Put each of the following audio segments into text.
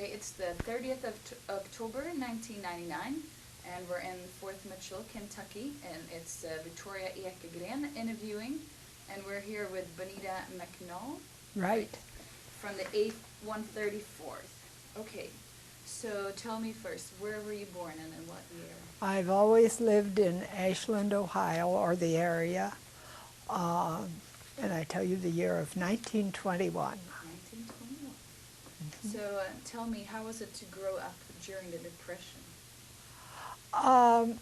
Okay, it's the 30th of October 1999, and we're in Fort Mitchell, Kentucky, and it's Victoria Ekegren interviewing, and we're here with Bonita McNaull. Right. From the 8th 134th. Okay, so tell me first, where were you born and in what year? I've always lived in Ashland, Ohio, or the area, and I tell you the year of 1921. 1921. So tell me, how was it to grow up during the Depression? I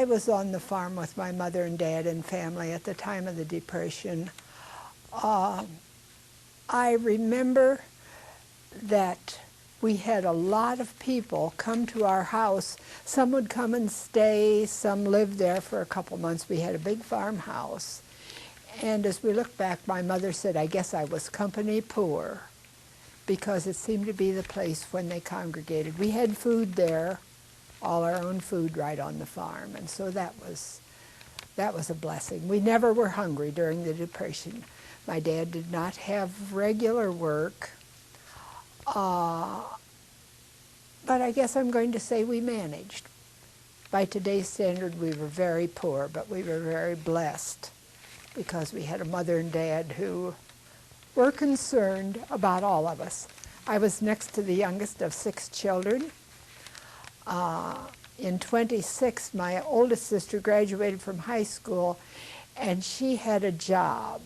was on the farm with my mother and dad and family at the time of the Depression. I remember that we had a lot of people come to our house. Some would come and stay, some lived there for a couple months. We had a big farmhouse. And as we look back, my mother said, I guess I was company poor, because it seemed to be the place when they congregated. We had food there, all our own food right on the farm, and so that was a blessing. We never were hungry during the Depression. My dad did not have regular work, but I guess I'm going to say we managed. By today's standard, we were very poor, but we were very blessed because we had a mother and dad who were concerned about all of us. I was next to the youngest of 6 children. In 26, my oldest sister graduated from high school, and she had a job.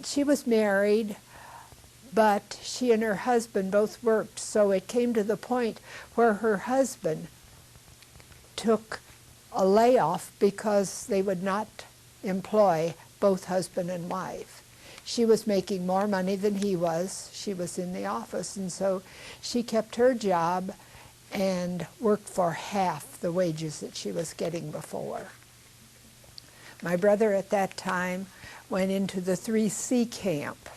She was married, but she and her husband both worked, so it came to the point where her husband took a layoff because they would not employ both husband and wife. She was making more money than he was. She was in the office, and so she kept her job and worked for half the wages that she was getting before. My brother at that time went into the 3C camp,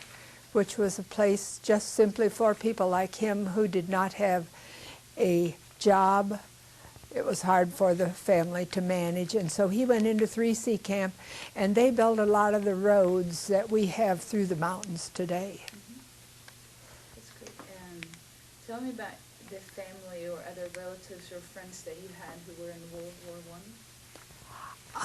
which was a place just simply for people like him who did not have a job. It was hard for the family to manage, and so he went into 3C camp, and they built a lot of the roads that we have through the mountains today. That's great. And tell me about the family or other relatives or friends that you had who were in World War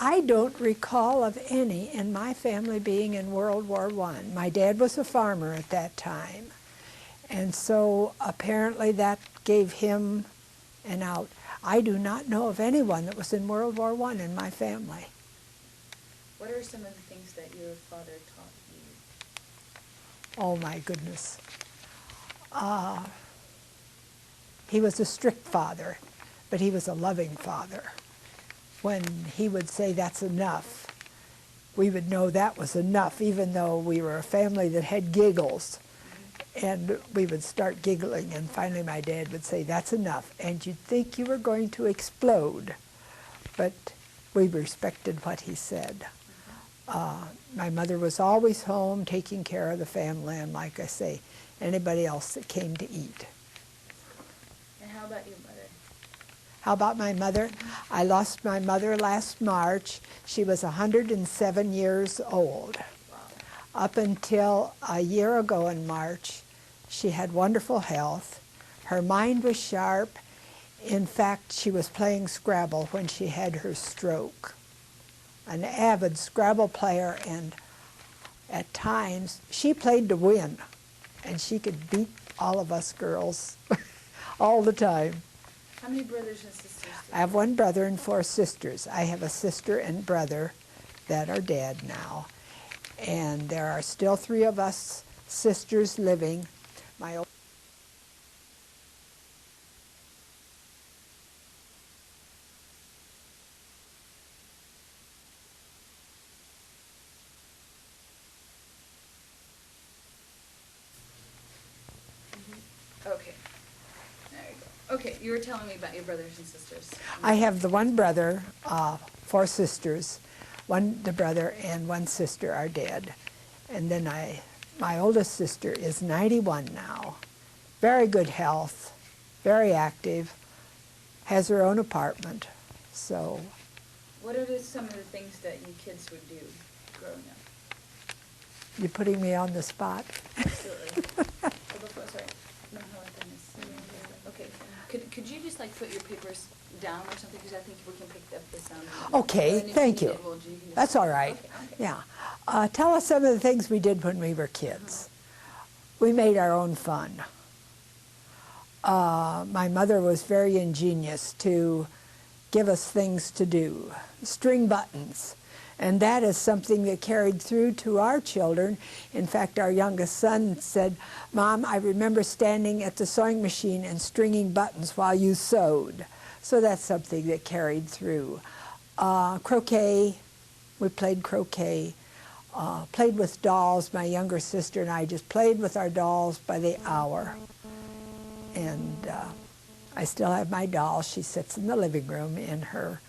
I. I don't recall of any in my family being in World War I. My dad was a farmer at that time, and so apparently that gave him an out. I do not know of anyone that was in World War I in my family. What are some of the things that your father taught you? Oh my goodness. He was a strict father, but he was a loving father. When he would say that's enough, we would know that was enough, even though we were a family that had giggles. And we would start giggling, and finally my dad would say, that's enough. And you'd think you were going to explode, but we respected what he said. My mother was always home taking care of the family, and like I say, anybody else that came to eat. And how about your mother? How about my mother? I lost my mother last March. She was 107 years old. Wow. Up until a year ago in March, she had wonderful health. Her mind was sharp. In fact, she was playing Scrabble when she had her stroke. An avid Scrabble player, and at times she played to win, and she could beat all of us girls all the time. How many brothers and sisters? I have 1 brother and 4 sisters. I have a sister and brother that are dead now. And there are still 3 of us sisters living. My old Okay. There you go. Okay, you were telling me about your brothers and sisters. I have the 1 brother, 4 sisters. The brother and 1 sister are dead. And then my oldest sister is 91 now. Very good health, very active, has her own apartment. So. What are some of the things that you kids would do growing up? You're putting me on the spot. Absolutely. Sorry. No, okay. Could you just like put your papers down or something, because I think we can pick up the sound. Okay, thank you. That's all right. Okay. Yeah. Tell us some of the things we did when we were kids. We made our own fun. My mother was very ingenious to give us things to do. String buttons. And that is something that carried through to our children. In fact, our youngest son said, "Mom, I remember standing at the sewing machine and stringing buttons while you sewed." So that's something that carried through. Croquet, we played croquet. Played with dolls. My younger sister and I just played with our dolls by the hour. And I still have my doll. She sits in the living room in her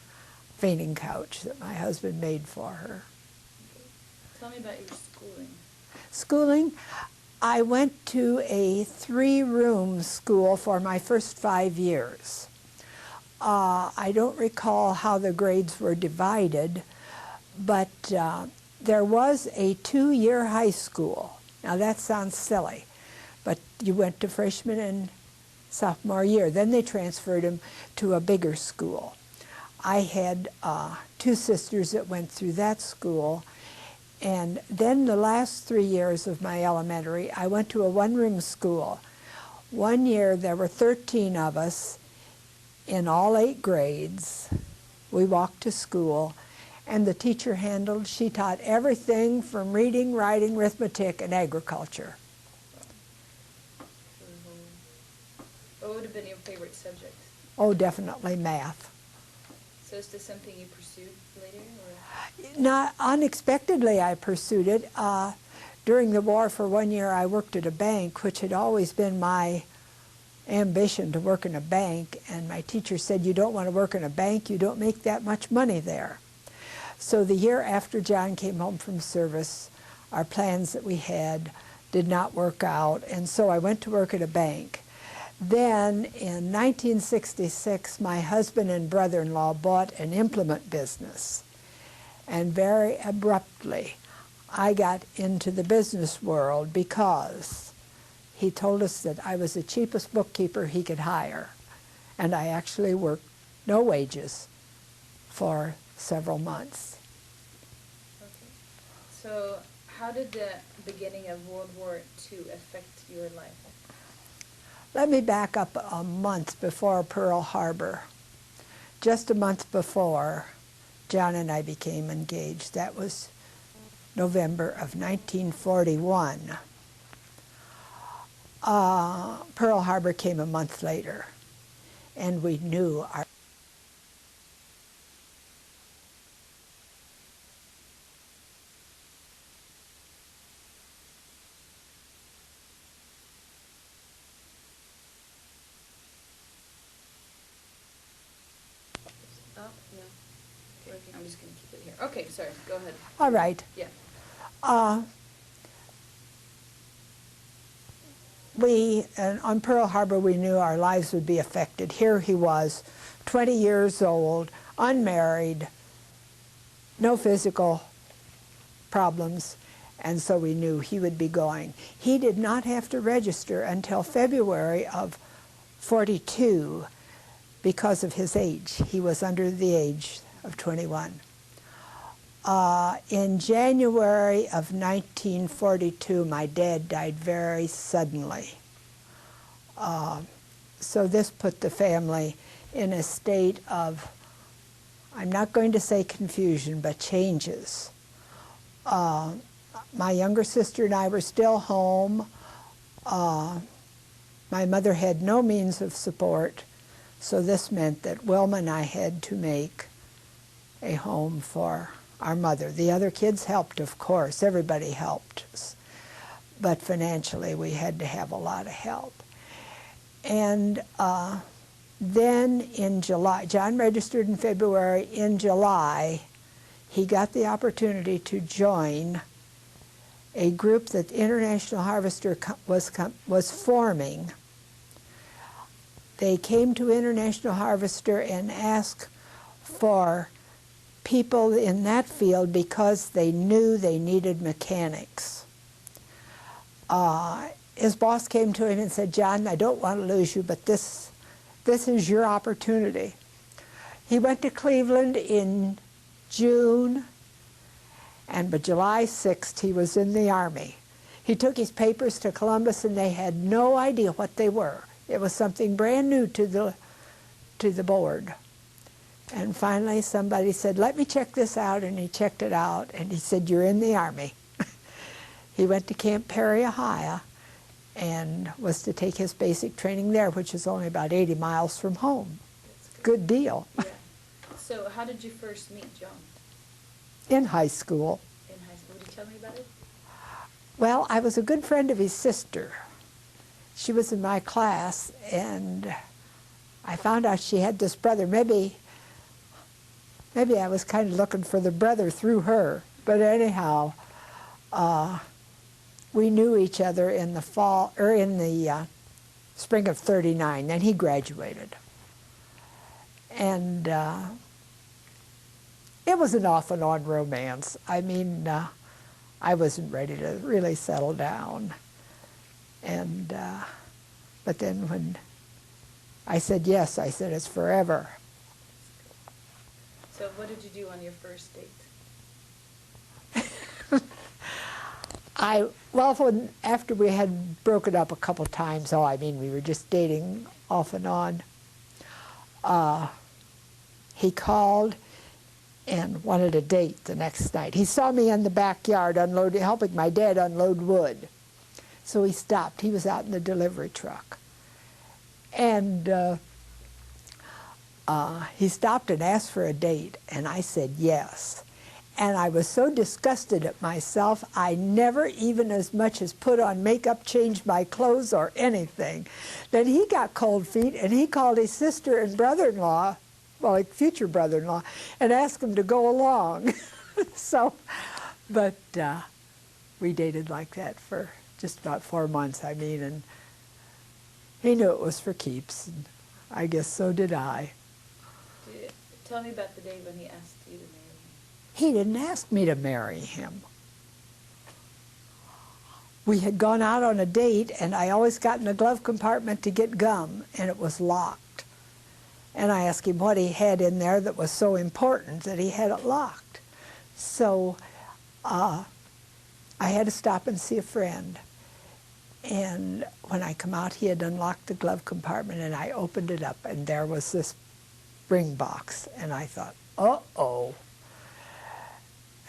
fainting couch that my husband made for her. Tell me about your schooling. Schooling, I went to a 3-room school for my first 5 years. I don't recall how the grades were divided, but there was a 2-year high school. Now that sounds silly, but you went to freshman and sophomore year. Then they transferred him to a bigger school. I had 2 sisters that went through that school, and then the last 3 years of my elementary, I went to a 1-room school. 1 year there were 13 of us in all 8 grades. We walked to school, and the teacher she taught everything from reading, writing, arithmetic, and agriculture. What would have been your favorite subject? Oh, definitely math. So is this something you pursued later? Or? Not unexpectedly, I pursued it. During the war, for 1 year, I worked at a bank, which had always been my ambition to work in a bank. And my teacher said, "You don't want to work in a bank, you don't make that much money there." So the year after John came home from service, our plans that we had did not work out, and so I went to work at a bank. Then in 1966, my husband and brother-in-law bought an implement business. And very abruptly, I got into the business world because he told us that I was the cheapest bookkeeper he could hire. And I actually worked no wages for several months. Okay. So how did the beginning of World War II affect your life? Let me back up a month before Pearl Harbor. Just a month before, John and I became engaged. That was November of 1941. Pearl Harbor came a month later, and we knew our I'm just going to keep it here. Okay, sorry. Go ahead. All right. Yeah. On Pearl Harbor, we knew our lives would be affected. Here he was, 20 years old, unmarried, no physical problems, and so we knew he would be going. He did not have to register until February of 42 because of his age. He was under the age of 21. In January of 1942, my dad died very suddenly. So this put the family in a state of, I'm not going to say confusion, but changes. My younger sister and I were still home. My mother had no means of support, so this meant that Wilma and I had to make a home for our mother. The other kids helped, of course. Everybody helped us. But financially, we had to have a lot of help. And then in July, John registered in February. In July, he got the opportunity to join a group that the International Harvester was forming. They came to International Harvester and asked for people in that field because they knew they needed mechanics. his boss came to him and said, "John, I don't want to lose you, but this is your opportunity." He went to Cleveland in June, and by July 6th, he was in the Army. He took his papers to Columbus, and they had no idea what they were. It was something brand new to the board. And finally, somebody said, "Let me check this out," and he checked it out, and he said, "You're in the Army." He went to Camp Perry, Ohio, and was to take his basic training there, which is only about 80 miles from home. Good deal. Yeah. So how did you first meet John? In high school. In high school. Would you tell me about it? Well, I was a good friend of his sister. She was in my class, and I found out she had this brother. Maybe I was kind of looking for the brother through her. But anyhow, we knew each other in the fall, or in the spring of '39. Then he graduated. And it was an off and on romance. I mean, I wasn't ready to really settle down. And, but then when I said yes, I said it's forever. So what did you do on your first date? After we had broken up a couple times, we were just dating off and on, he called and wanted a date the next night. He saw me in the backyard helping my dad unload wood. So he stopped. He was out in the delivery truck. And he stopped and asked for a date, and I said yes. And I was so disgusted at myself, I never even as much as put on makeup, changed my clothes or anything. Then he got cold feet, and he called his sister and brother-in-law, well, like future brother-in-law, and asked them to go along. But we dated like that for just about 4 months, and he knew it was for keeps, and I guess so did I. Tell me about the day when he asked you to marry him. He didn't ask me to marry him. We had gone out on a date, and I always got in the glove compartment to get gum, and it was locked. And I asked him what he had in there that was so important that he had it locked. So I had to stop and see a friend. And when I come out, he had unlocked the glove compartment, and I opened it up, and there was this ring box. And I thought, uh-oh.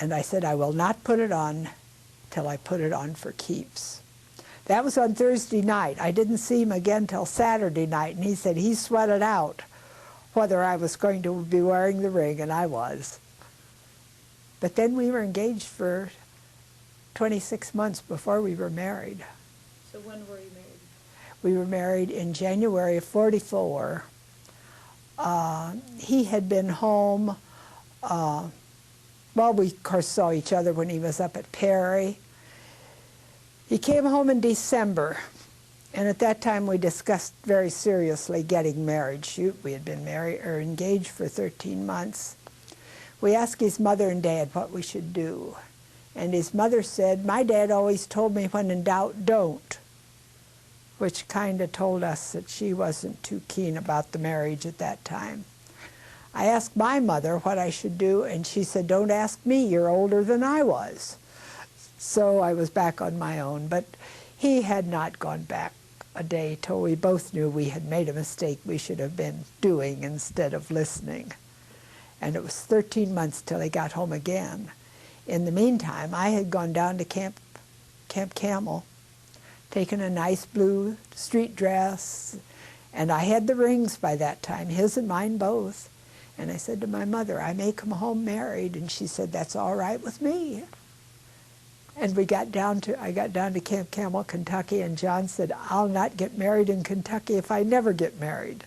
And I said, I will not put it on till I put it on for keeps. That was on Thursday night. I didn't see him again till Saturday night, and he said he sweated out whether I was going to be wearing the ring, and I was. But then we were engaged for 26 months before we were married. So when were you married? We were married in January of '44. He had been home. Well, we, of course, saw each other when he was up at Perry. He came home in December, and at that time we discussed very seriously getting married. Shoot, we had been married or engaged for 13 months. We asked his mother and dad what we should do, and his mother said, "My dad always told me when in doubt, don't," which kind of told us that she wasn't too keen about the marriage at that time. I asked my mother what I should do, and she said, "Don't ask me, you're older than I was." So I was back on my own, but he had not gone back a day till we both knew we had made a mistake we should have been doing instead of listening. And it was 13 months till he got home again. In the meantime, I had gone down to Camp Camel, taken a nice blue street dress, and I had the rings by that time, his and mine both. And I said to my mother, "I may come home married," and she said, "That's all right with me." And I got down to Camp Camel, Kentucky, and John said, "I'll not get married in Kentucky if I never get married."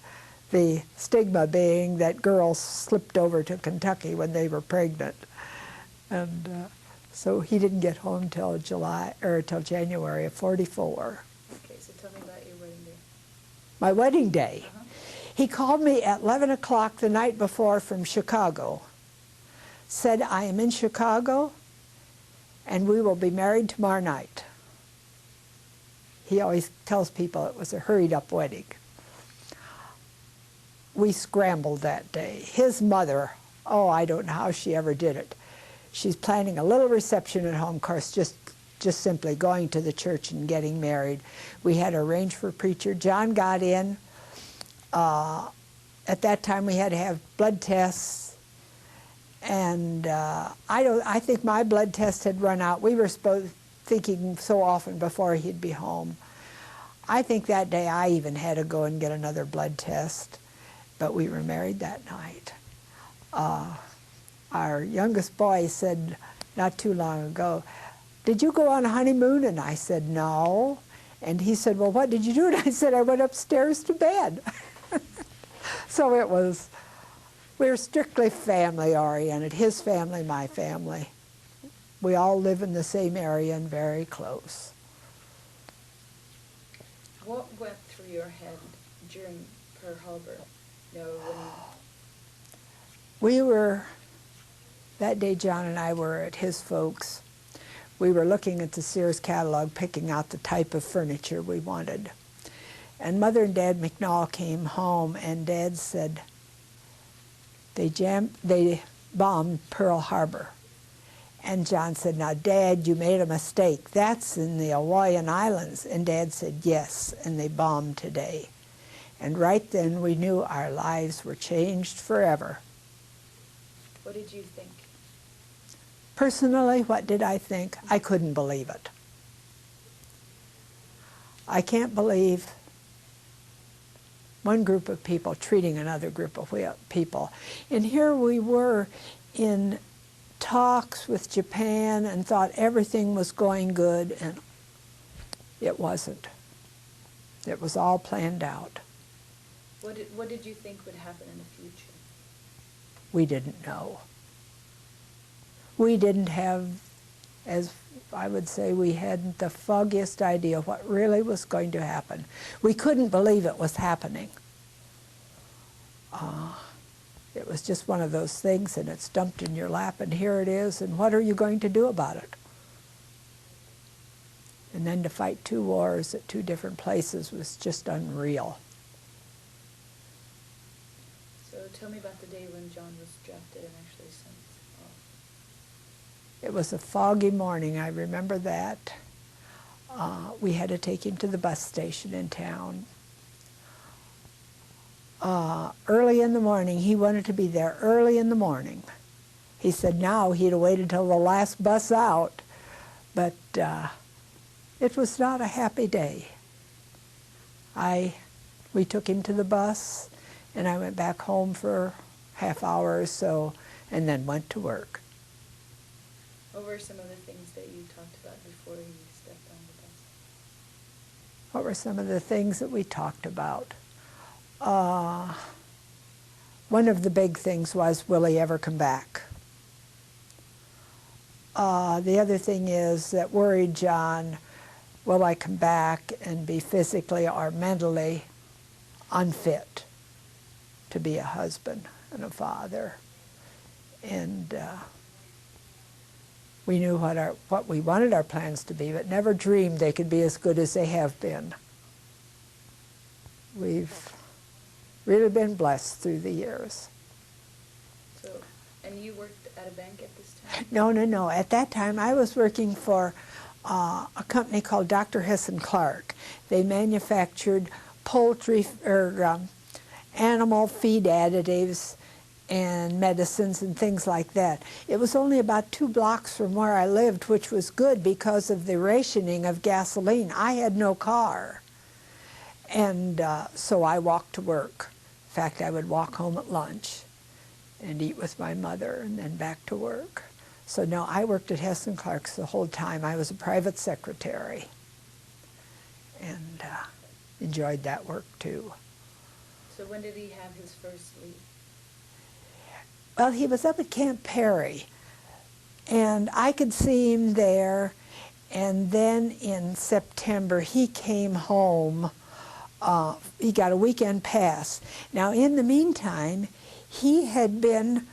The stigma being that girls slipped over to Kentucky when they were pregnant. And so he didn't get home till January of '44. Okay, so tell me about your wedding day. My wedding day. He called me at 11 o'clock the night before from Chicago, said, "I am in Chicago, and we will be married tomorrow night." He always tells people it was a hurried-up wedding. We scrambled that day. His mother, oh, I don't know how she ever did it. She's planning a little reception at home, of course, just simply going to the church and getting married. We had arranged for a preacher. John got in. At that time, we had to have blood tests, and I think my blood test had run out. We were thinking so often before he'd be home. I think that day I even had to go and get another blood test, but we were married that night. Our youngest boy said not too long ago, "Did you go on a honeymoon?" And I said, "No." And he said, "Well, what did you do?" And I said, "I went upstairs to bed." So we were strictly family-oriented, his family, my family. We all live in the same area and very close. What went through your head during Pearl Harbor? You know, that day John and I were at his folks. We were looking at the Sears catalog, picking out the type of furniture we wanted. And Mother and Dad McNaull came home, and Dad said, they bombed Pearl Harbor. And John said, "Now, Dad, you made a mistake. That's in the Hawaiian Islands." And Dad said, "Yes, and they bombed today." And right then we knew our lives were changed forever. what did you think? Personally, what did I think? I couldn't believe it. I can't believe one group of people treating another group of people. And here we were in talks with Japan and thought everything was going good, and it wasn't. It was all planned out. What did you think would happen in the future? We didn't know. We didn't have, as I would say, we hadn't the foggiest idea what really was going to happen. We couldn't believe it was happening. It was just one of those things, and it's dumped in your lap, and here it is, and what are you going to do about it? And then to fight 2 wars at 2 different places was just unreal. So tell me about the day when John was drafted and actually sent off. It was a foggy morning, I remember that. We had to take him to the bus station in town. Early in the morning, he wanted to be there early in the morning. He said now he'd have waited until the last bus out, but it was not a happy day. We took him to the bus, and I went back home for half hour or so, and then went to work. What were some of the things that you talked about before you stepped on the bus? What were some of the things that we talked about? One of the big things was, will he ever come back? The other thing is that worried John, will I come back and be physically or mentally unfit to be a husband and a father? And we knew what we wanted our plans to be, but never dreamed they could be as good as they have been. We've really been blessed through the years. So, and you worked at a bank at this time? No. At that time, I was working for a company called Dr. Hessen Clark. They manufactured poultry or animal feed additives and medicines and things like that. It was only about 2 blocks from where I lived, which was good because of the rationing of gasoline. I had no car. And so I walked to work. In fact, I would walk home at lunch and eat with my mother and then back to work. So no, I worked at Hessen Clark's the whole time. I was a private secretary and enjoyed that work too. So when did he have his first leave? Well, he was up at Camp Perry, and I could see him there, and then in September he came home. He got a weekend pass. Now, in the meantime, he had been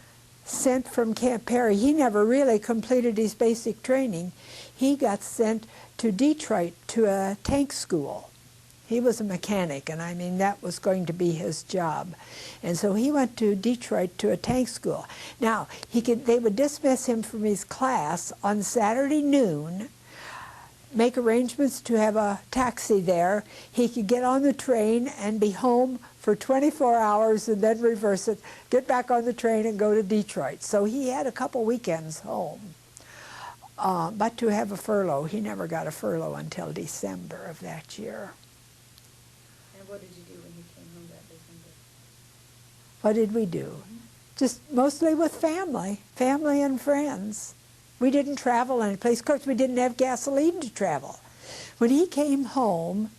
sent from Camp Perry. He never really completed his basic training. he got sent to Detroit to a tank school. He was a mechanic, and I mean, that was going to be his job. And so he went to Detroit to a tank school. Now, they would dismiss him from his class on Saturday noon, make arrangements to have a taxi there. He could get on the train and be home for 24 hours and then reverse it, get back on the train and go to Detroit. So he had a couple weekends home. But to have a furlough, he never got a furlough until December of that year. And what did you do when you came home that December? What did we do? Just mostly with family and friends. We didn't travel anyplace. Of course, we didn't have gasoline to travel. When he came home,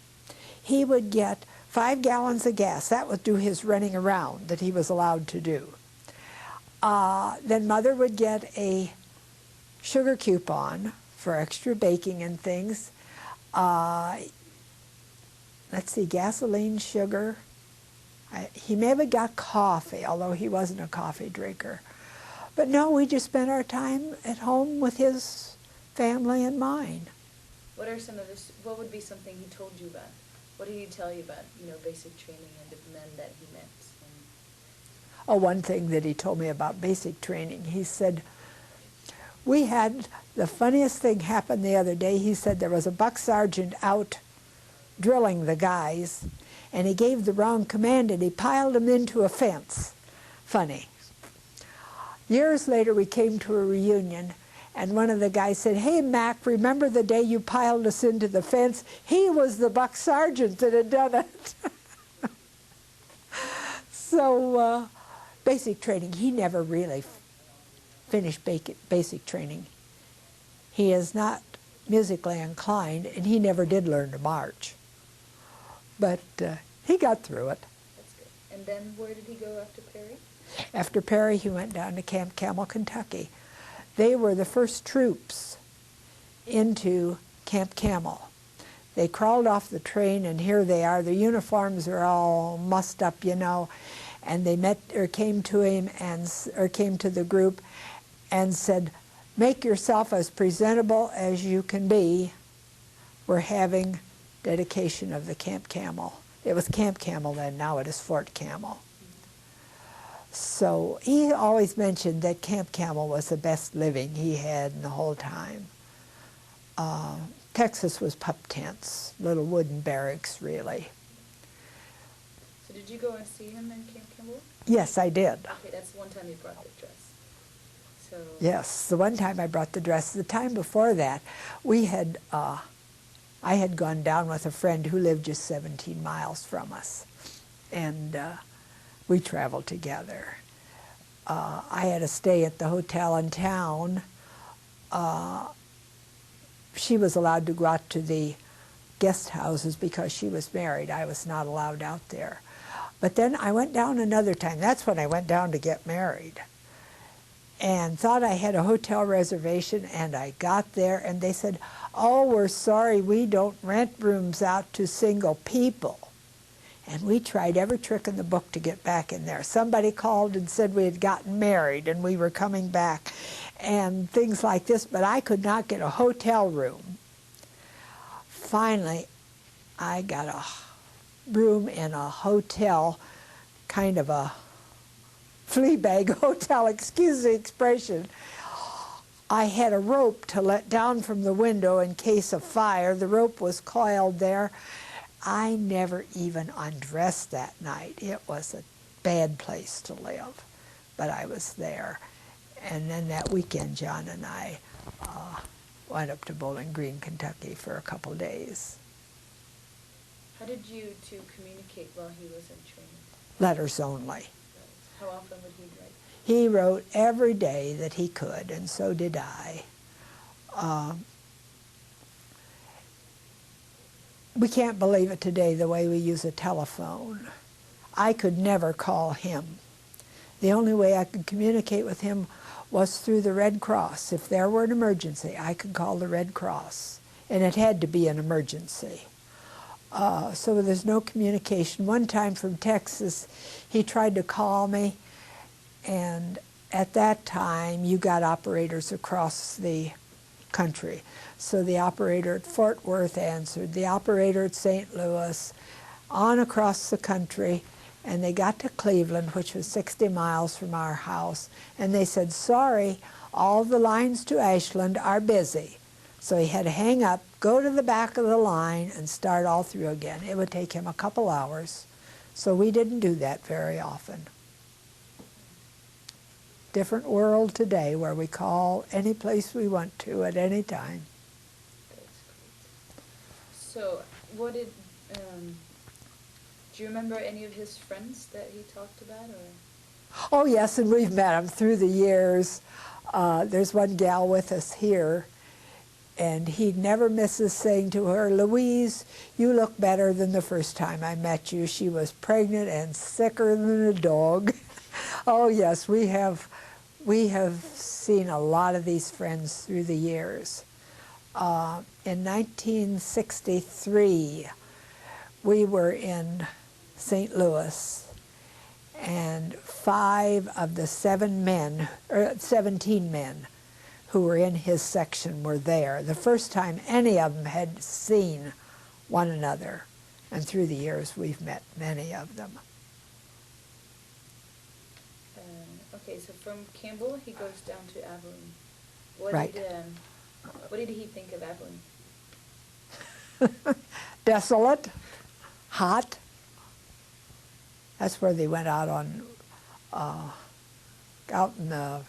he would get 5 gallons of gas. That would do his running around that he was allowed to do. Then Mother would get a sugar coupon for extra baking and things. Let's see, gasoline, sugar. He may have got coffee, although he wasn't a coffee drinker. But no, we just spent our time at home with his family and mine. What are some of this? What would be something he told you about? What did he tell you about, basic training and the men that he met? Oh, one thing that he told me about basic training, he said, we had the funniest thing happen the other day. He said there was a buck sergeant out drilling the guys, and he gave the wrong command, and he piled them into a fence. Funny. Years later, we came to a reunion, and one of the guys said, hey, Mac, remember the day you piled us into the fence? He was the buck sergeant that had done it. So basic training, he never really finished basic training. He is not musically inclined, and he never did learn to march. But he got through it. That's good. And then where did he go after Perry? After Perry, he went down to Camp Camel, Kentucky. They were the first troops into Camp Camel. They crawled off the train, and here they are. Their uniforms are all mussed up, and they came to him or came to the group and said, make yourself as presentable as you can be. We're having dedication of the Camp Camel. It was Camp Camel then, now it is Fort Camel. So he always mentioned that Camp Camel was the best living he had in the whole time. Texas was pup tents, little wooden barracks, really. So did you go and see him in Camp Camel? Yes, I did. Okay, that's the one time you brought the dress. So yes, the one time I brought the dress. The time before that, I had gone down with a friend who lived just 17 miles from us, and we traveled together. I had to stay at the hotel in town. She was allowed to go out to the guest houses because she was married. I was not allowed out there. But then I went down another time. That's when I went down to get married, and thought I had a hotel reservation, and I got there and they said, oh, we're sorry, we don't rent rooms out to single people. And we tried every trick in the book to get back in there. Somebody called and said we had gotten married and we were coming back and things like this, but I could not get a hotel room. Finally, I got a room in a hotel, kind of a flea bag hotel, excuse the expression. I had a rope to let down from the window in case of fire. The rope was coiled there. I never even undressed that night. It was a bad place to live, but I was there. And then that weekend, John and I went up to Bowling Green, Kentucky for a couple days. How did you two communicate while he was in training? Letters only. How often would he write? He wrote every day that he could, and so did I. We can't believe it today, the way we use a telephone. I could never call him. The only way I could communicate with him was through the Red Cross. If there were an emergency, I could call the Red Cross, and it had to be an emergency. So there's no communication. One time from Texas, he tried to call me, and at that time, you got operators across the country. So the operator at Fort Worth answered, the operator at St. Louis, on across the country, and they got to Cleveland, which was 60 miles from our house, and they said, sorry, all the lines to Ashland are busy. So he had to hang up, go to the back of the line, and start all through again. It would take him a couple hours. So we didn't do that very often. Different world today where we call any place we want to at any time. That's great. So what did, do you remember any of his friends that he talked about? Or? Oh yes, and we've met them through the years. There's one gal with us here, and he never misses saying to her, Louise, you look better than the first time I met you. She was pregnant and sicker than a dog. Oh yes, we have seen a lot of these friends through the years. In 1963, we were in St. Louis, and 5 of the 17 men who were in his section were there. The first time any of them had seen one another, and through the years we've met many of them. Okay, so from Campbell he goes down to Abilene. What did he think of Abilene? Desolate, hot. That's where they went out on, out in the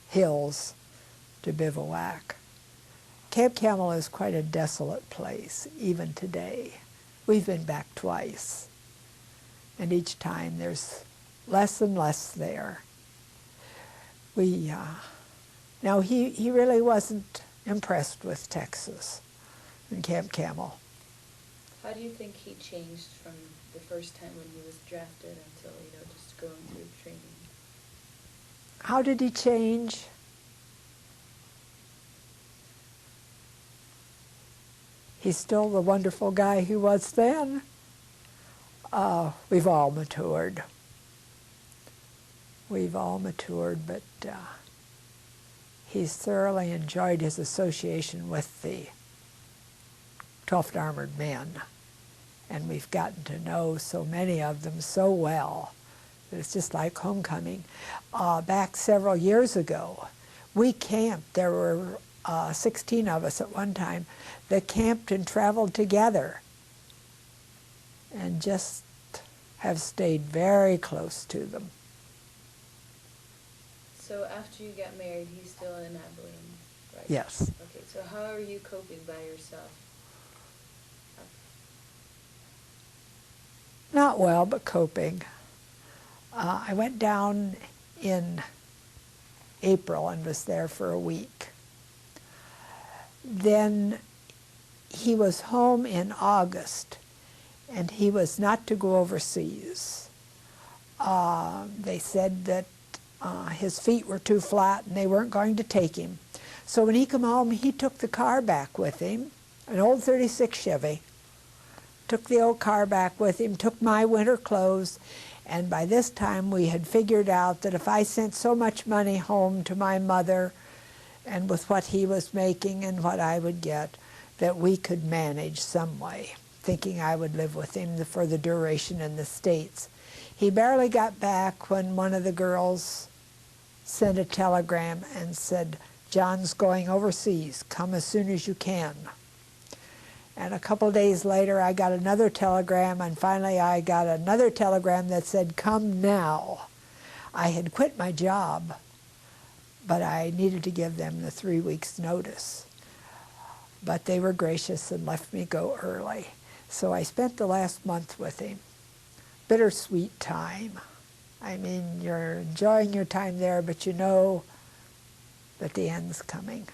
hills to bivouac. Camp Camel is quite a desolate place, even today. We've been back twice, and each time there's less and less there. Now he really wasn't impressed with Texas and Camp Camel. How do you think he changed from the first time when he was drafted until, just going through training? How did he change? He's still the wonderful guy he was then. We've all matured. We've all matured, but he's thoroughly enjoyed his association with the 12th Armored Men, and we've gotten to know so many of them so well that it's just like homecoming. Back several years ago, we camped. There were 16 of us at one time that camped and traveled together and just have stayed very close to them. So after you got married, he's still in Abilene, right? Yes. Okay, so how are you coping by yourself? Not well, but coping. I went down in April and was there for a week. Then he was home in August, and he was not to go overseas. They said that his feet were too flat and they weren't going to take him. So when he came home, he took the car back with him, an old 36 Chevy, took the old car back with him, took my winter clothes, and by this time we had figured out that if I sent so much money home to my mother, and with what he was making and what I would get, that we could manage some way, thinking I would live with him for the duration in the States. He barely got back when one of the girls sent a telegram and said, John's going overseas, come as soon as you can. And a couple days later I got another telegram, and finally I got another telegram that said, come now. I had quit my job, but I needed to give them the 3 weeks notice. But they were gracious and left me go early. So I spent the last month with him. Bittersweet time. I mean, you're enjoying your time there, but you know that the end's coming.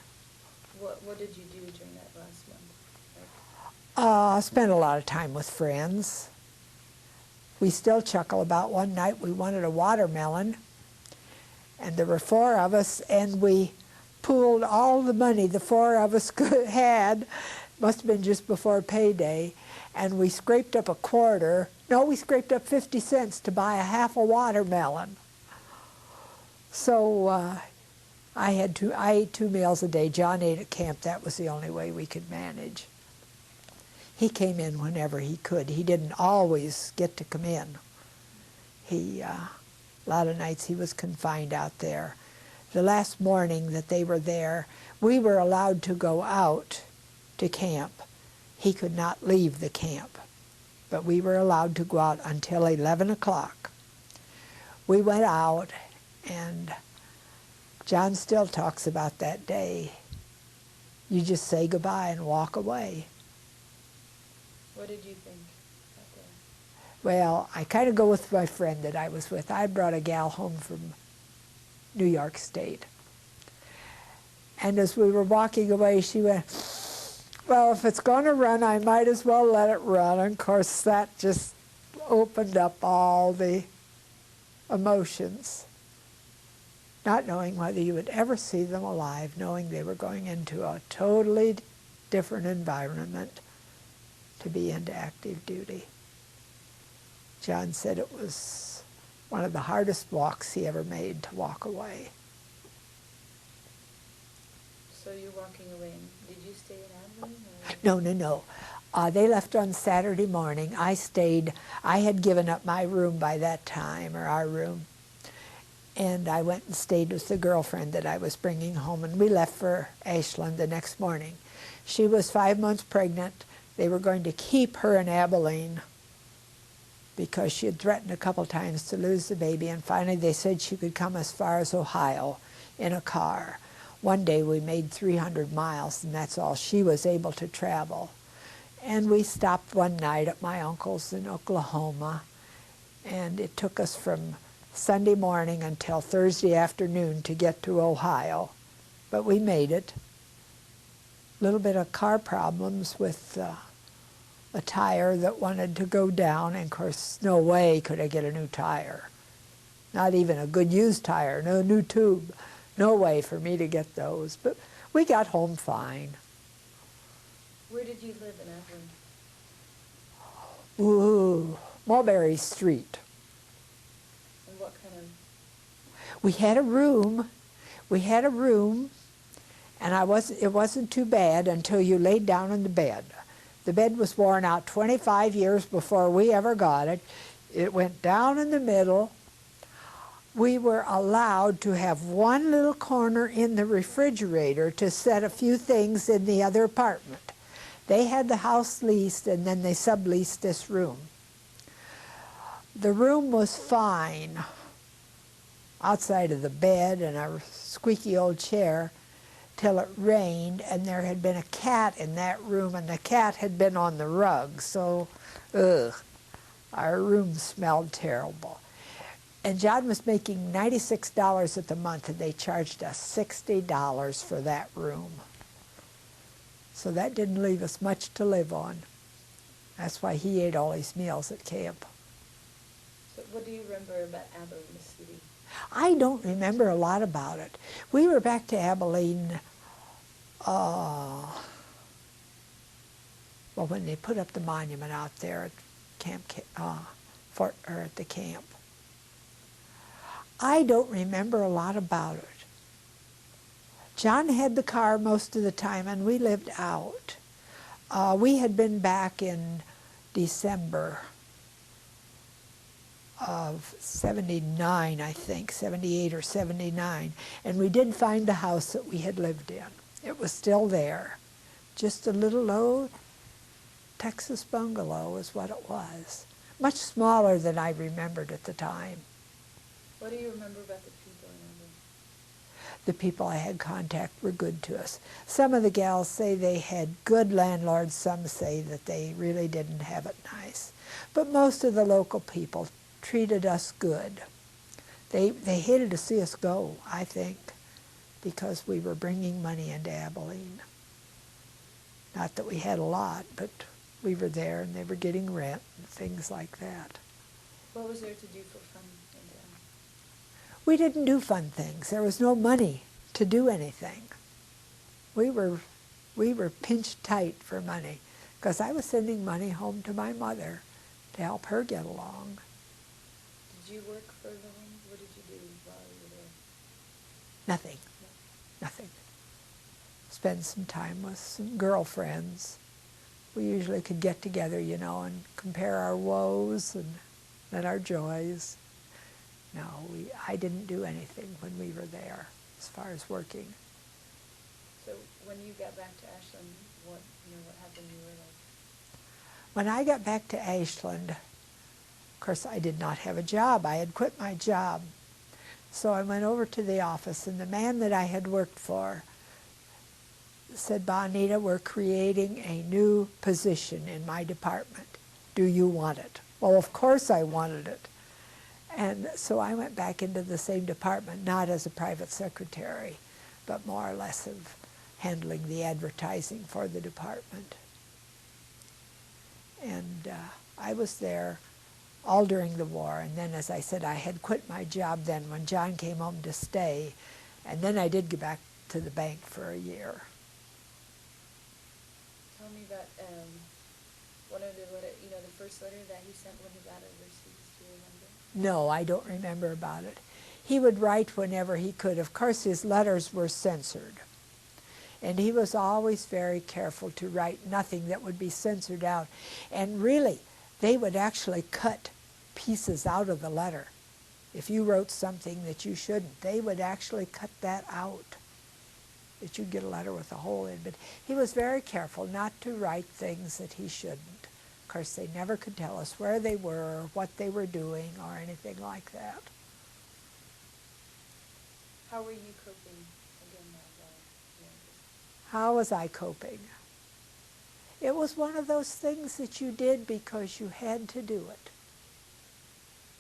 What did you do during that last month? I spent a lot of time with friends. We still chuckle about one night we wanted a watermelon, and there were 4 of us, and we pooled all the money the 4 of us had, must have been just before payday, and we scraped up we scraped up 50 cents to buy a half a watermelon. So I ate 2 meals a day. John ate at camp. That was the only way we could manage. He came in whenever he could. He didn't always get to come in. A lot of nights he was confined out there. The last morning that they were there, we were allowed to go out to camp. He could not leave the camp, but we were allowed to go out until 11 o'clock. We went out, and John still talks about that day. You just say goodbye and walk away. What did you think that day? Well, I kind of go with my friend that I was with. I brought a gal home from New York State. And as we were walking away, she went, well, if it's going to run, I might as well let it run. And of course, that just opened up all the emotions. Not knowing whether you would ever see them alive, knowing they were going into a totally different environment to be into active duty. John said it was one of the hardest walks he ever made to walk away. So you're walking away, and did you stay in Abilene? No. They left on Saturday morning. I stayed. I had given up my room by that time, or our room. And I went and stayed with the girlfriend that I was bringing home, and we left for Ashland the next morning. She was 5 months pregnant. They were going to keep her in Abilene because she had threatened a couple times to lose the baby, and finally they said she could come as far as Ohio in a car. One day we made 300 miles, and that's all she was able to travel. And we stopped one night at my uncle's in Oklahoma, and it took us from Sunday morning until Thursday afternoon to get to Ohio. But we made it. A little bit of car problems with a tire that wanted to go down, and of course no way could I get a new tire. Not even a good used tire, no new tube. No way for me to get those, but we got home fine. Where did you live in Abilene? Ooh, Mulberry Street. And what kind of... We had a room. And it wasn't too bad until you laid down in the bed. The bed was worn out 25 years before we ever got it. It went down in the middle. We were allowed to have one little corner in the refrigerator to set a few things in the other apartment. They had the house leased, and then they subleased this room. The room was fine outside of the bed and a squeaky old chair till it rained, and there had been a cat in that room, and the cat had been on the rug, so our room smelled terrible. And John was making $96 at the month, and they charged us $60 for that room. So that didn't leave us much to live on. That's why he ate all his meals at camp. So what do you remember about Abilene City? I don't remember a lot about it. We were back to Abilene, when they put up the monument out there at at the camp. I don't remember a lot about it. John had the car most of the time, and we lived out. We had been back in December of 79, I think, 78 or 79, and we did find the house that we had lived in. It was still there. Just a little old Texas bungalow is what it was. Much smaller than I remembered at the time. What do you remember about the people in Abilene? The people I had contact were good to us. Some of the gals say they had good landlords. Some say that they really didn't have it nice. But most of the local people treated us good. They hated to see us go, I think, because we were bringing money into Abilene. Not that we had a lot, but we were there, and they were getting rent and things like that. What was there to do for fun in town? We didn't do fun things. There was no money to do anything. We were pinched tight for money, because I was sending money home to my mother to help her get along. Did you work for a living? What did you do while you were there? Nothing. Nothing. Spend some time with some girlfriends. We usually could get together, you know, and compare our woes and our joys. No, I didn't do anything when we were there as far as working. So when you got back to Ashland, what happened? You were like... When I got back to Ashland, of course, I did not have a job. I had quit my job. So I went over to the office, and the man that I had worked for said, Bonita, we're creating a new position in my department. Do you want it? Well, of course I wanted it. And so I went back into the same department, not as a private secretary, but more or less of handling the advertising for the department. And I was there all during the war, and then, as I said, I had quit my job then when John came home to stay, and then I did go back to the bank for a year. Tell me about one of the first letter that he sent when he got overseas. Do you remember? No, I don't remember about it. He would write whenever he could. Of course, his letters were censored, and he was always very careful to write nothing that would be censored out. And really, they would actually cut pieces out of the letter. If you wrote something that you shouldn't, they would actually cut that out, that you'd get a letter with a hole in. But he was very careful not to write things that he shouldn't. Of course, they never could tell us where they were, or what they were doing, or anything like that. How were you coping again that day? How was I coping? It was one of those things that you did because you had to do it.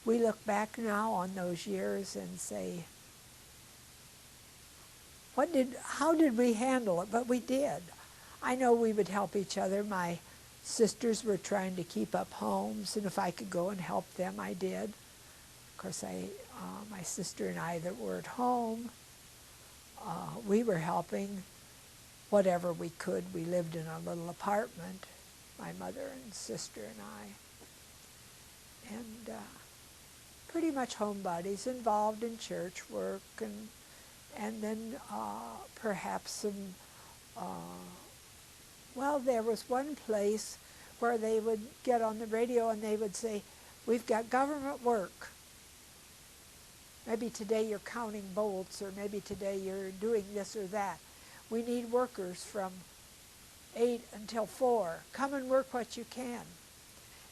We look back now on those years and say, how did we handle it? But we did. I know we would help each other. My sisters were trying to keep up homes, and if I could go and help them, I did. Of course, my sister and I that were at home, we were helping whatever we could. We lived in a little apartment, my mother and sister and I. And pretty much homebodies, involved in church work, and then perhaps some, well, there was one place where they would get on the radio and they would say, we've got government work. Maybe today you're counting bolts, or maybe today you're doing this or that. We need workers from 8 until 4. Come and work what you can.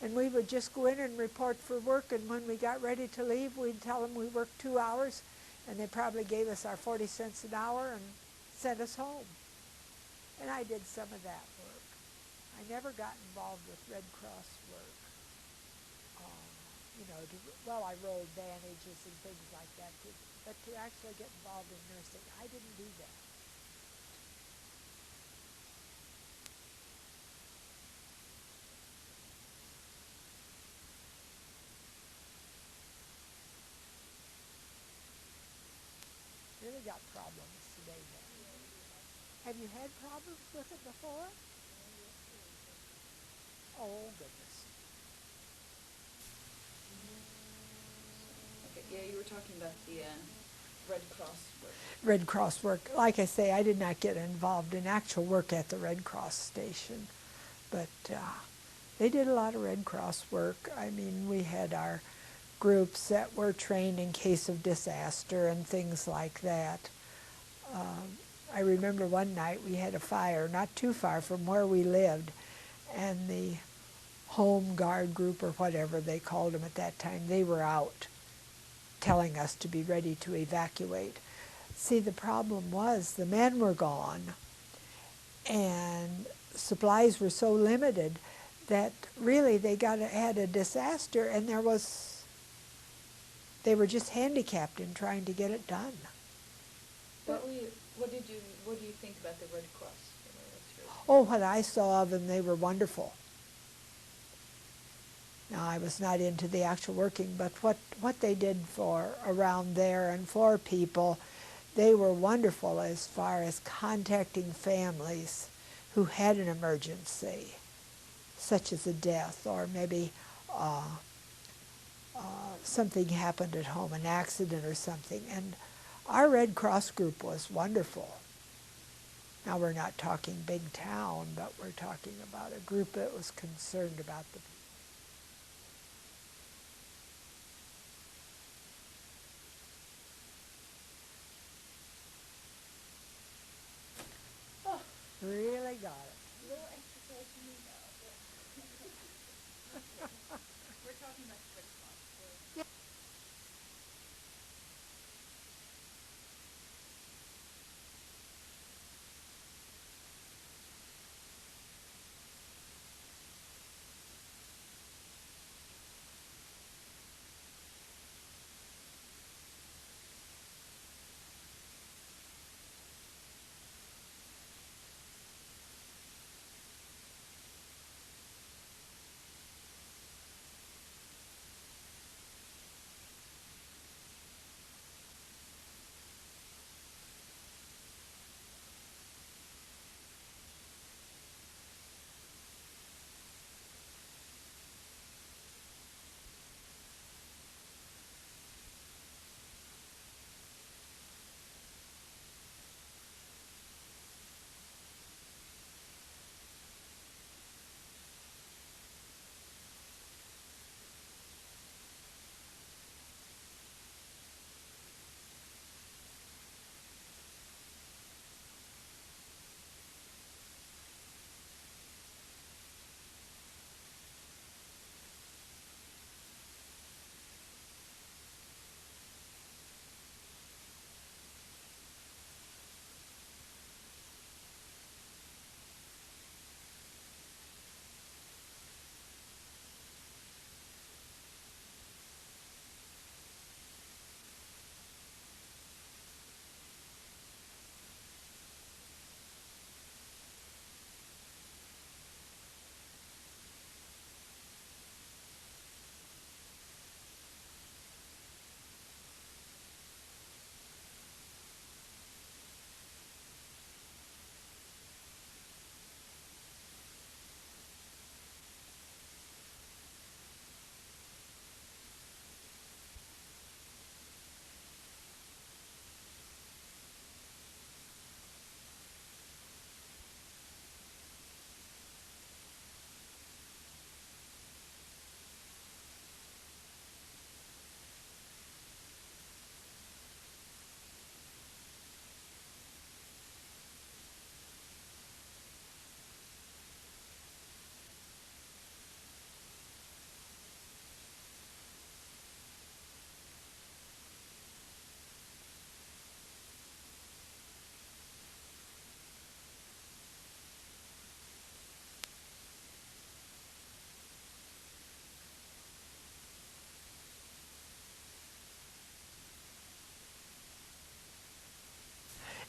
And we would just go in and report for work, and when we got ready to leave, we'd tell them we worked 2 hours, and they probably gave us our 40 cents an hour and sent us home. And I did some of that work. I never got involved with Red Cross work. I rolled bandages and things like that, but to actually get involved in nursing, I didn't do that. Really got problems today then. Have you had problems with it before? Oh, goodness. Okay, yeah, you were talking about the Red Cross work. Red Cross work. Like I say, I did not get involved in actual work at the Red Cross station, but they did a lot of Red Cross work. I mean, we had our groups that were trained in case of disaster and things like that. I remember one night we had a fire not too far from where we lived, and the home guard group, or whatever they called them at that time, they were out telling us to be ready to evacuate. See, the problem was the men were gone, and supplies were so limited that really they had a disaster, and they were just handicapped in trying to get it done. What do you think about the Red Cross? Oh, what I saw of them, they were wonderful. Now, I was not into the actual working, but what they did for around there and for people, they were wonderful as far as contacting families who had an emergency, such as a death, or maybe something happened at home, an accident or something. And our Red Cross group was wonderful. Now we're not talking big town, but we're talking about a group that was concerned about the people. Oh, Really got it. little exercise for me now. We're talking about spring clock. So.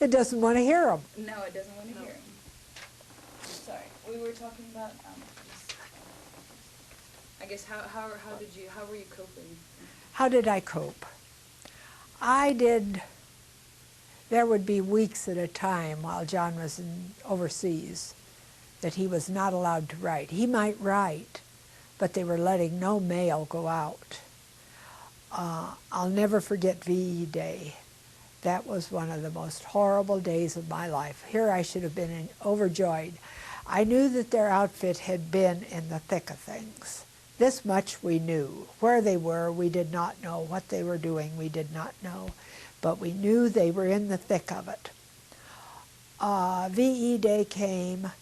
It doesn't want to hear them. No, it doesn't want to hear him. Sorry, we were talking about. I guess how were you coping? How did I cope? There would be weeks at a time while John was overseas that he was not allowed to write. He might write, but they were letting no mail go out. I'll never forget VE Day. That was one of the most horrible days of my life. Here I should have been overjoyed. I knew that their outfit had been in the thick of things. This much we knew. Where they were, we did not know. What they were doing, we did not know. But we knew they were in the thick of it. VE Day came,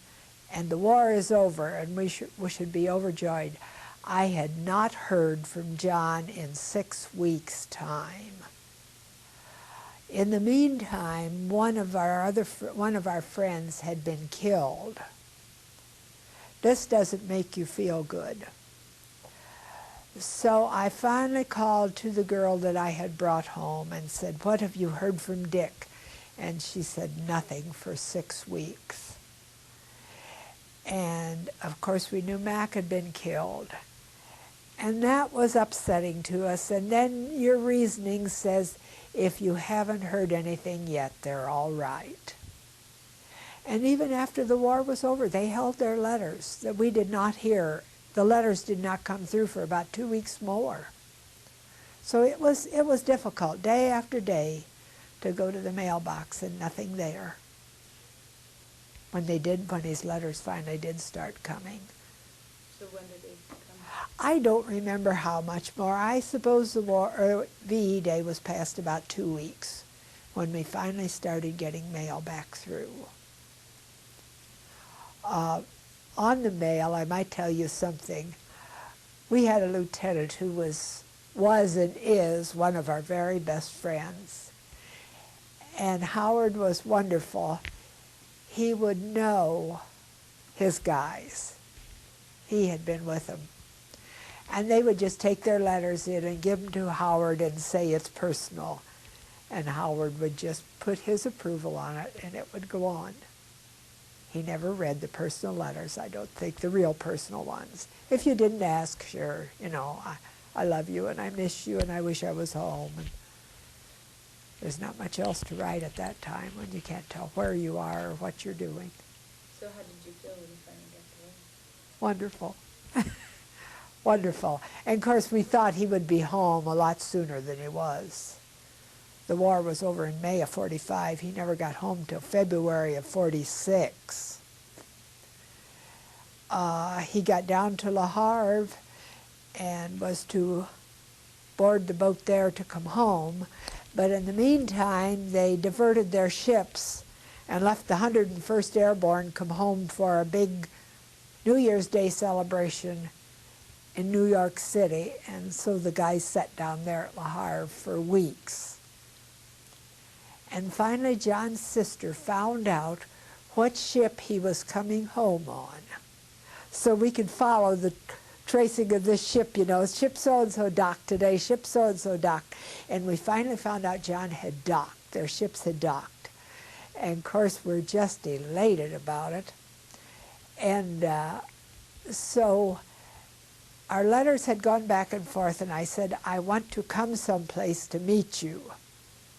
and the war is over, and we should be overjoyed. I had not heard from John in 6 weeks' time. In the meantime, one of our friends had been killed. This doesn't make you feel good. So I finally called to the girl that I had brought home and said, "What have you heard from Dick?" And she said, "Nothing for 6 weeks." And of course we knew Mac had been killed. And that was upsetting to us. And then your reasoning says, if you haven't heard anything yet, they're all right. And even after the war was over, they held their letters that we did not hear. The letters did not come through for about 2 weeks more. So it was difficult, day after day, to go to the mailbox and nothing there. when his letters finally did start coming. So when did they come? I don't remember how much more. I suppose the VE Day was past about 2 weeks when we finally started getting mail back through. On the mail, I might tell you something. We had a lieutenant who was and is one of our very best friends. And Howard was wonderful. He would know his guys. He had been with them. And they would just take their letters in and give them to Howard and say it's personal. And Howard would just put his approval on it and it would go on. He never read the personal letters, I don't think, the real personal ones. If you didn't ask, sure, you know, I love you and I miss you and I wish I was home. And there's not much else to write at that time when you can't tell where you are or what you're doing. So how did you feel when you finally got the letter? Wonderful. Wonderful. And of course we thought he would be home a lot sooner than he was. The war was over in May of 45. He never got home till February of 46. He got down to Le Havre and was to board the boat there to come home. But in the meantime, they diverted their ships and left the 101st Airborne come home for a big New Year's Day celebration in New York City. And so the guys sat down there at Le Havre for weeks. And finally, John's sister found out what ship he was coming home on. So we could follow the tracing of this ship, you know, ship so-and-so docked today, ship so-and-so docked. And we finally found out John had docked, their ships had docked. And of course, we're just elated about it. And so our letters had gone back and forth, and I said, I want to come someplace to meet you,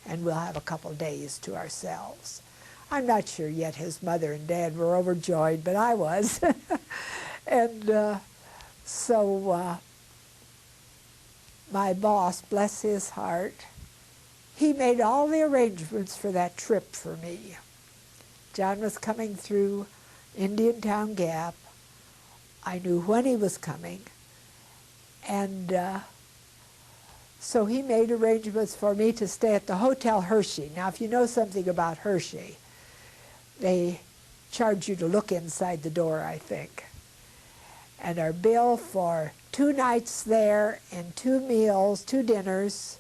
and we'll have a couple days to ourselves. I'm not sure yet his mother and dad were overjoyed, but I was. And so my boss, bless his heart, he made all the arrangements for that trip for me. John was coming through Indiantown Gap. I knew when he was coming. And so he made arrangements for me to stay at the Hotel Hershey. Now, if you know something about Hershey, they charge you to look inside the door, I think. And our bill for 2 nights there and 2 meals, 2 dinners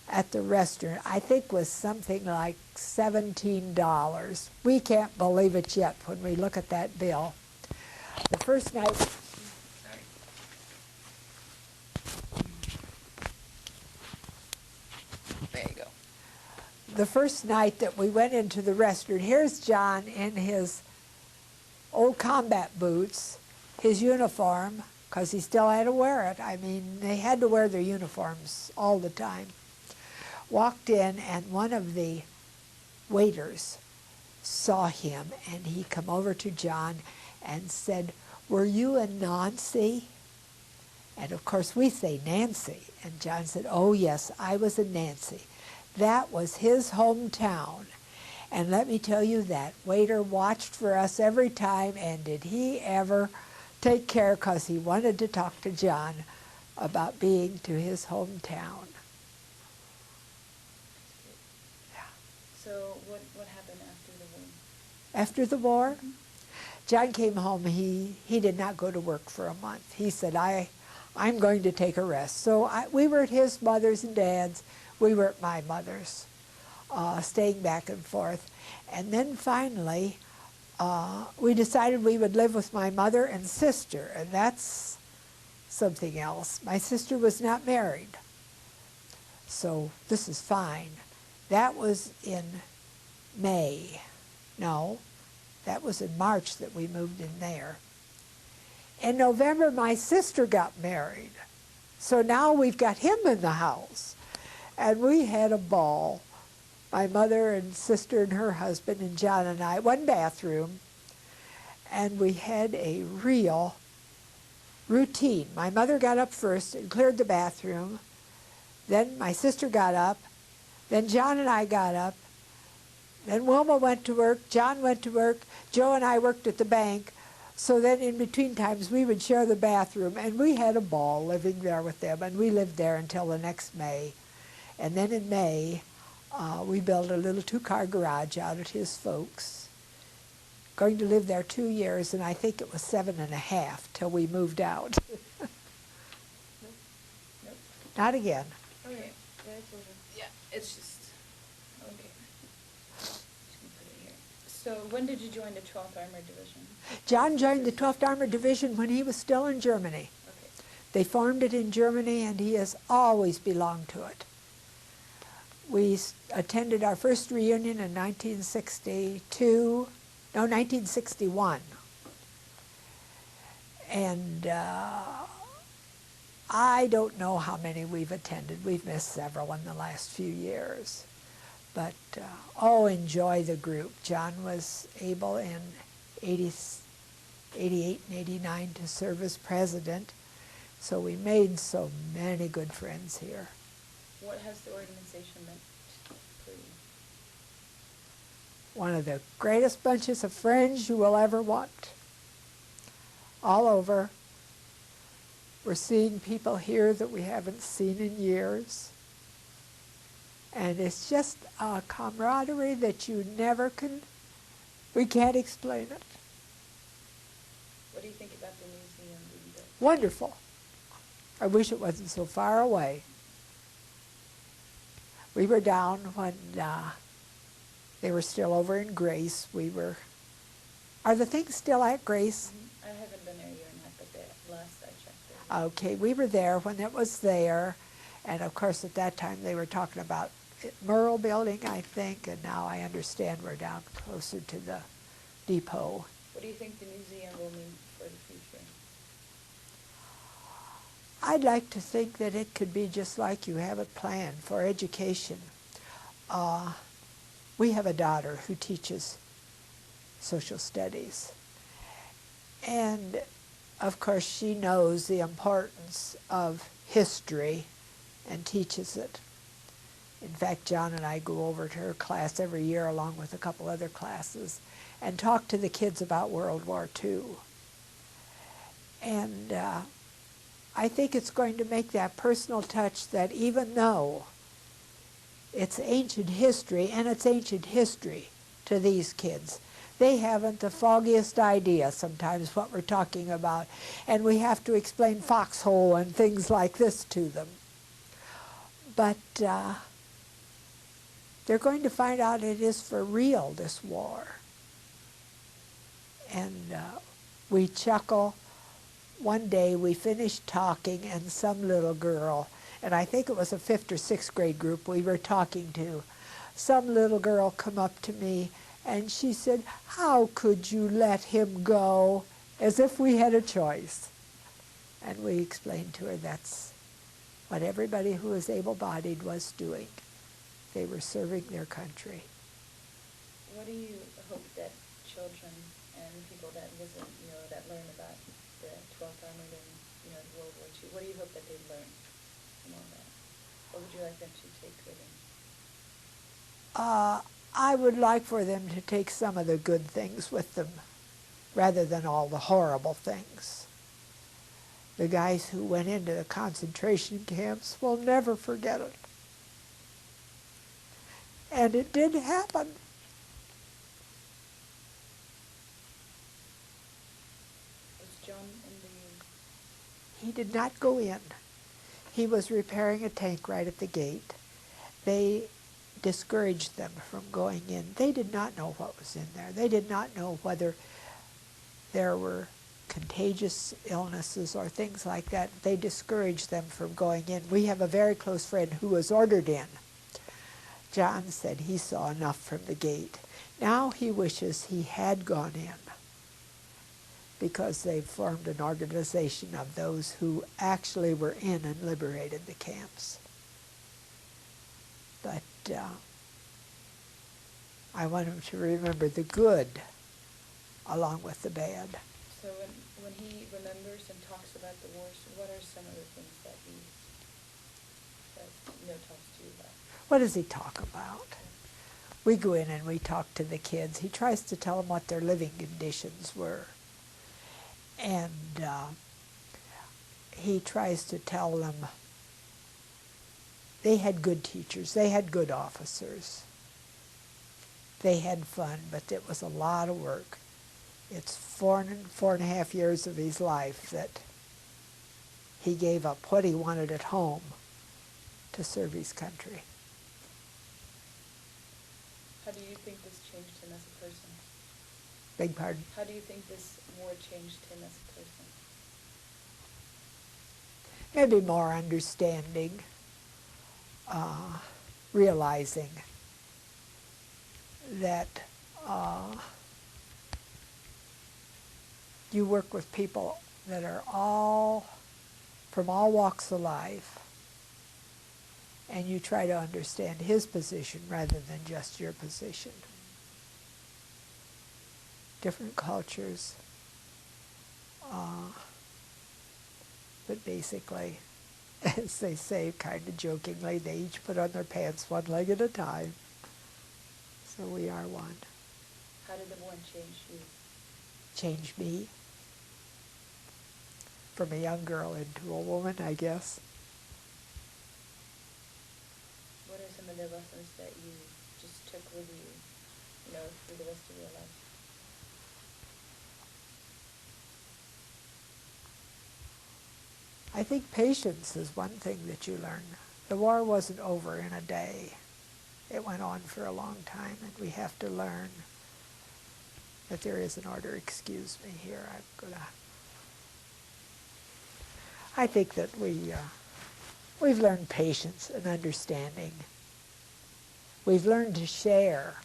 at the restaurant, I think was something like $17. We can't believe it yet when we look at that bill. The first night... There you go. The first night that we went into the restaurant, here's John in his old combat boots, his uniform, because he still had to wear it. I mean, they had to wear their uniforms all the time. Walked in, and one of the waiters saw him, and he come over to John and said, "Were you a Nancy?" And of course we say Nancy. And John said, "Oh yes, I was a Nancy." That was his hometown. And let me tell you, that waiter watched for us every time, and did he ever take care, because he wanted to talk to John about being to his hometown. Yeah. So what happened after the war? After the war, John came home. He did not go to work for a month. He said, I'm going to take a rest. So we were at his mother's and dad's. We were at my mother's, staying back and forth. And then finally, we decided we would live with my mother and sister, and that's something else. My sister was not married, so this is fine. That was in May. No, that was in March that we moved in there. In November, my sister got married. So now we've got him in the house. And we had a ball. My mother and sister and her husband and John and I, 1 bathroom. And we had a real routine. My mother got up first and cleared the bathroom. Then my sister got up. Then John and I got up. Then Wilma went to work, John went to work, Joe and I worked at the bank. So then in between times we would share the bathroom, and we had a ball living there with them, and we lived there until the next May. And then in May, we built a little two-car garage out at his folks. Going to live there 2 years, and I think it was 7.5 till we moved out. Nope. Not again. Okay. Yeah, it's just, okay. Just gonna put it here. So when did you join the 12th Armored Division? John joined the 12th Armored Division when he was still in Germany. Okay. They formed it in Germany, and he has always belonged to it. We attended our first reunion in 1961. And I don't know how many we've attended. We've missed several in the last few years. But, enjoy the group. John was able in 88 and 89 to serve as president. So we made so many good friends here. What has the organization meant for you? One of the greatest bunches of friends you will ever want. All over. We're seeing people here that we haven't seen in years. And it's just a camaraderie that we can't explain it. What do you think about the museum being built? Wonderful. I wish it wasn't so far away. We were down when they were still over in Grace. Are the things still at Grace? I haven't been there a year and a half, but the last I checked it. Okay, we were there when it was there. And of course at that time they were talking about Merle building, I think, and now I understand we're down closer to the depot. What do you think the museum will mean for the future? I'd like to think that it could be just like you have it planned for education. We have a daughter who teaches social studies. And of course she knows the importance of history and teaches it. In fact, John and I go over to her class every year along with a couple other classes and talk to the kids about World War II. And I think it's going to make that personal touch that even though it's ancient history, and it's ancient history to these kids, they haven't the foggiest idea sometimes what we're talking about. And we have to explain foxhole and things like this to them. But they're going to find out it is for real, this war. And we chuckle. One day we finished talking and some little girl, and I think it was a 5th or 6th grade group we were talking to, some little girl come up to me and she said, "How could you let him go?" As if we had a choice. And we explained to her that's what everybody who was able-bodied was doing. They were serving their country. What do you hope that children and people that visit, that learn about the 12th Armored and, World War II, what do you hope that they learn from all that? What would you like them to take with them? I would like for them to take some of the good things with them rather than all the horrible things. The guys who went into the concentration camps will never forget it. And it did happen. Was John in the... He did not go in. He was repairing a tank right at the gate. They discouraged them from going in. They did not know what was in there. They did not know whether there were contagious illnesses or things like that. They discouraged them from going in. We have a very close friend who was ordered in. John said he saw enough from the gate. Now he wishes he had gone in because they've formed an organization of those who actually were in and liberated the camps. But I want him to remember the good along with the bad. So when he remembers and talks about the wars, what are some of the things that he talks to you about? What does he talk about? we go in and we talk to the kids. He tries to tell them what their living conditions were. And he tries to tell them they had good teachers, they had good officers. They had fun, but it was a lot of work. It's 4.5 years of his life that he gave up what he wanted at home to serve his country. How do you think this changed him as a person? Beg pardon? How do you think this war changed him as a person? Maybe more understanding, realizing that you work with people that are all from all walks of life, and you try to understand his position rather than just your position. Different cultures, but basically, as they say kind of jokingly, they each put on their pants one leg at a time. So we are one. How did the war change you? Change me from a young girl into a woman, I guess. What are some of the lessons that you just took with you, through the rest of your life? I think patience is one thing that you learn. The war wasn't over in a day. It went on for a long time, and we have to learn that there is an order. Excuse me here. I think that we've learned patience and understanding. We've learned to share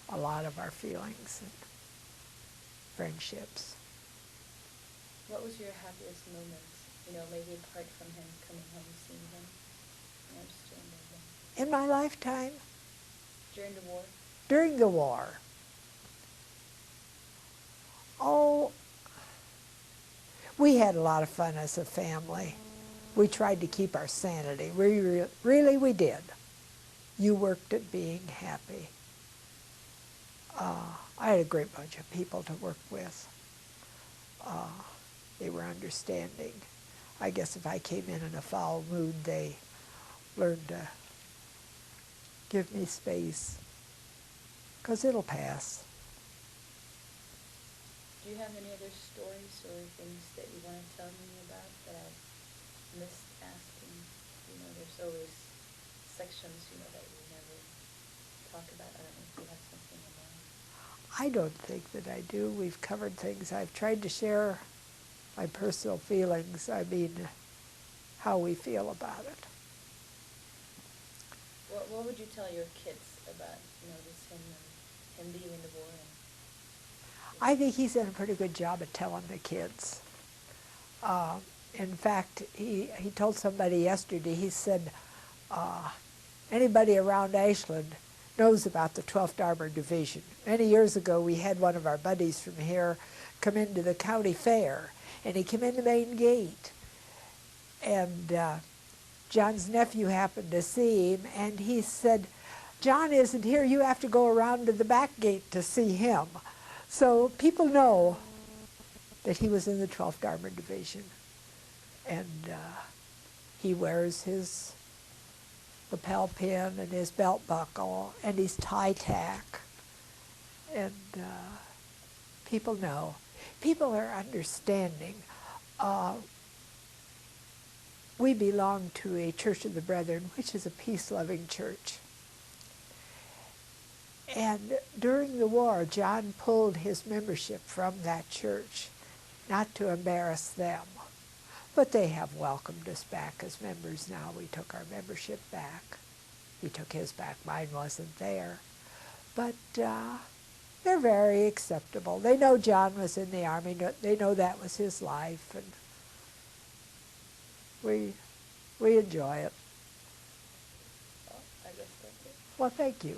a lot of our feelings and friendships. What was your happiest moment? Maybe apart from him coming home, seeing him, just during the war. In my lifetime? During the war? During the war. Oh, we had a lot of fun as a family. We tried to keep our sanity. We did. You worked at being happy. I had a great bunch of people to work with. They were understanding. I guess if I came in a foul mood, they learned to give me space, because it'll pass. Do you have any other stories or things that you want to tell me about that I've missed asking? There's always sections, that we never talk about. I don't know if you have something in mind. I don't think that I do. We've covered things. I've tried to share my personal feelings. I mean, how we feel about it. What would you tell your kids about, this him being in the war? I think he's done a pretty good job at telling the kids. In fact, he told somebody yesterday, he said, anybody around Ashland knows about the 12th Armored Division. Many years ago, we had one of our buddies from here come into the county fair, and he came in the main gate. And John's nephew happened to see him, and he said, John isn't here, you have to go around to the back gate to see him. So people know that he was in the 12th Armored Division. And he wears his lapel pin and his belt buckle and his tie tack. And people know. People are understanding. We belong to a Church of the Brethren, which is a peace-loving church. And during the war, John pulled his membership from that church, not to embarrass them. But they have welcomed us back as members now. We took our membership back. He took his back. Mine wasn't there. But they're very acceptable. They know John was in the Army. They know that was his life. And we enjoy it. Well, I guess that's it. Well, thank you.